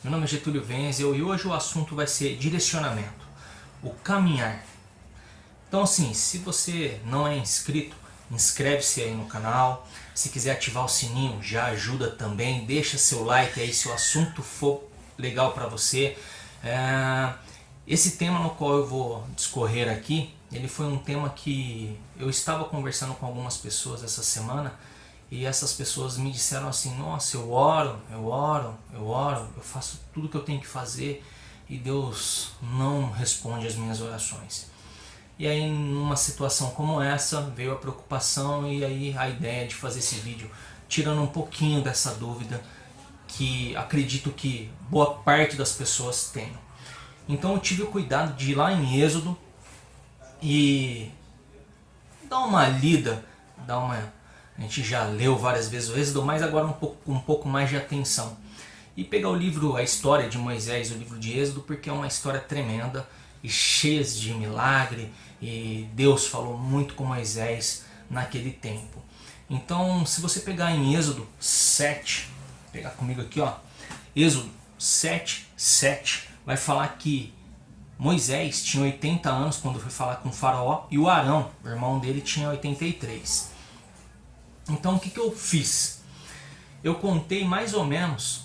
Meu nome é Getúlio Wenzel e hoje o assunto vai ser direcionamento, o caminhar. Então assim, se você não é inscrito, inscreve-se aí no canal. Se quiser ativar o sininho, já ajuda também. Deixa seu like aí se o assunto for legal para você. Esse tema no qual eu vou discorrer aqui, ele foi um tema que eu estava conversando com algumas pessoas essa semana. E essas pessoas me disseram assim: nossa, eu oro, eu faço tudo que eu tenho que fazer e Deus não responde as minhas orações. E aí, numa situação como essa, veio a preocupação e aí a ideia de fazer esse vídeo, tirando um pouquinho dessa dúvida que acredito que boa parte das pessoas tenham. Então eu tive o cuidado de ir lá em Êxodo e dar uma lida, a gente já leu várias vezes o Êxodo, mas agora um pouco mais de atenção. E pegar o livro, a história de Moisés, o livro de Êxodo, porque é uma história tremenda e cheia de milagre, e Deus falou muito com Moisés naquele tempo. Então, se você pegar em Êxodo 7, pegar comigo aqui, ó, Êxodo 7:7, vai falar que Moisés tinha 80 anos quando foi falar com o faraó e o Arão, o irmão dele, tinha 83. Então o que eu fiz? Eu contei mais ou menos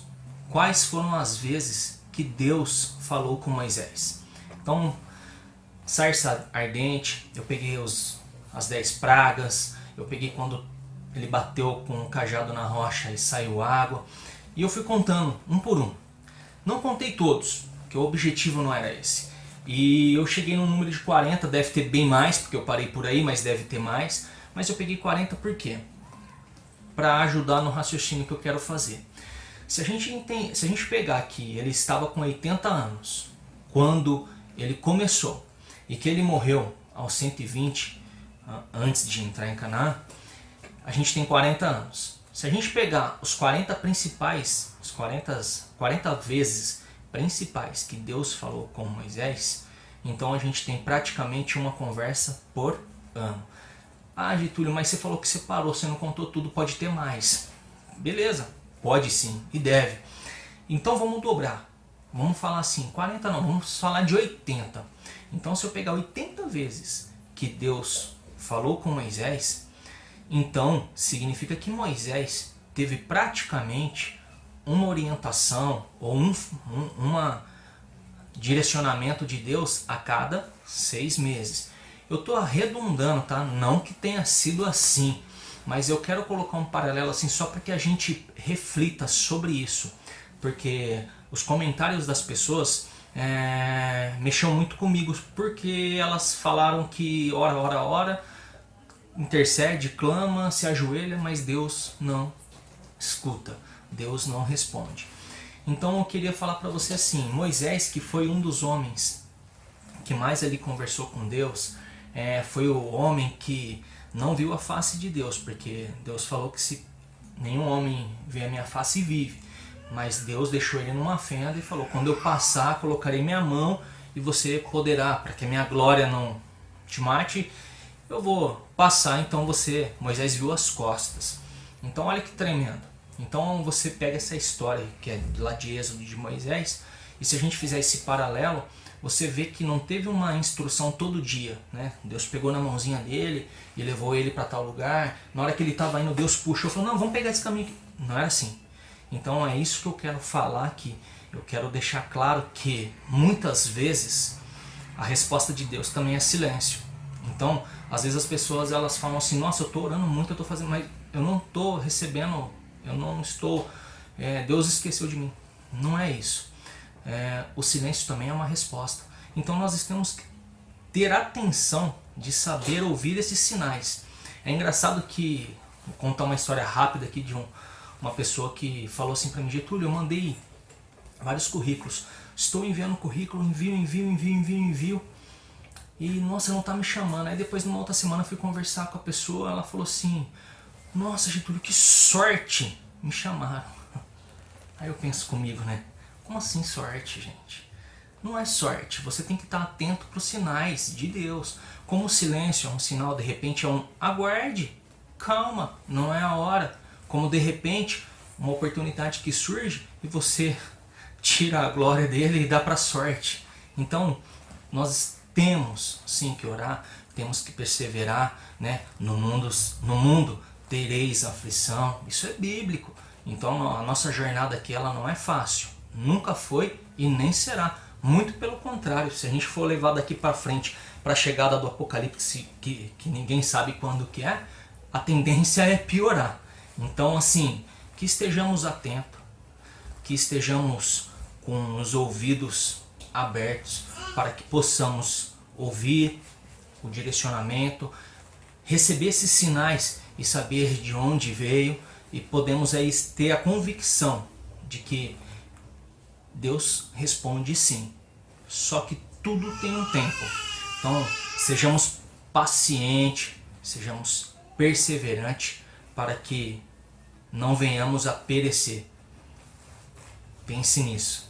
quais foram as vezes que Deus falou com Moisés. Então, sarça ardente, eu peguei as 10 pragas, eu peguei quando ele bateu com o cajado na rocha e saiu água, e eu fui contando um por um. Não contei todos, porque o objetivo não era esse. E eu cheguei no número de 40, deve ter bem mais, porque eu parei por aí, mas deve ter mais. Mas eu peguei 40 por quê? Para ajudar no raciocínio que eu quero fazer. Se a gente pegar que ele estava com 80 anos quando ele começou e que ele morreu aos 120 antes de entrar em Canaã, a gente tem 40 anos. Se a gente pegar os 40 principais, os 40 vezes principais que Deus falou com Moisés, então a gente tem praticamente uma conversa por ano. Ah, Getúlio, mas você falou que você parou, você não contou tudo, pode ter mais. Beleza, pode sim e deve. Então vamos dobrar. Vamos falar assim, 40 não, vamos falar de 80. Então se eu pegar 80 vezes que Deus falou com Moisés, então significa que Moisés teve praticamente uma orientação ou um direcionamento de Deus a cada 6 meses. Eu estou arredondando, tá? Não que tenha sido assim, mas eu quero colocar um paralelo assim só para que a gente reflita sobre isso, porque os comentários das pessoas mexeu muito comigo, porque elas falaram que ora, intercede, clama, se ajoelha, mas Deus não escuta, Deus não responde. Então eu queria falar para você assim, Moisés, que foi um dos homens que mais ali conversou com Deus, foi o homem que não viu a face de Deus, porque Deus falou que se nenhum homem vê a minha face vive, mas Deus deixou ele numa fenda e falou: quando eu passar, colocarei minha mão e você poderá, para que a minha glória não te mate, eu vou passar. Então Moisés viu as costas. Então olha que tremendo. Então você pega essa história que é lá de Êxodo de Moisés, e se a gente fizer esse paralelo, você vê que não teve uma instrução todo dia, né? Deus pegou na mãozinha dele e levou ele para tal lugar. Na hora que ele estava indo, Deus puxou e falou: não, vamos pegar esse caminho aqui. Não era assim. Então é isso que eu quero falar aqui. Eu quero deixar claro que muitas vezes a resposta de Deus também é silêncio. Então, às vezes as pessoas elas falam assim: nossa, eu estou orando muito, eu estou fazendo, mas eu não estou recebendo, eu não estou, Deus esqueceu de mim. Não é isso. O silêncio também é uma resposta. Então nós temos que ter atenção de saber ouvir esses sinais. É engraçado que, vou contar uma história rápida aqui de uma pessoa que falou assim para mim: Getúlio, eu mandei vários currículos, estou enviando currículo, envio, e nossa, não está me chamando. Aí depois, numa outra semana, fui conversar com a pessoa, ela falou assim: nossa, Getúlio, que sorte, me chamaram. Aí eu penso comigo, né? Como assim sorte, gente? Não é sorte, você tem que estar atento para os sinais de Deus. Como o silêncio é um sinal, de repente é um aguarde, calma, não é a hora. Como de repente uma oportunidade que surge e você tira a glória dele e dá para a sorte. Então, nós temos sim que orar, temos que perseverar, né? No mundo tereis aflição, isso é bíblico. Então a nossa jornada aqui ela não é fácil, nunca foi e nem será. Muito pelo contrário, se a gente for levar daqui para frente para a chegada do Apocalipse, que ninguém sabe quando que é, a tendência é piorar. Então assim, que estejamos atentos, que estejamos com os ouvidos abertos para que possamos ouvir o direcionamento, receber esses sinais e saber de onde veio, e podemos aí ter a convicção de que Deus responde sim, só que tudo tem um tempo. Então sejamos pacientes, sejamos perseverantes para que não venhamos a perecer. Pense nisso.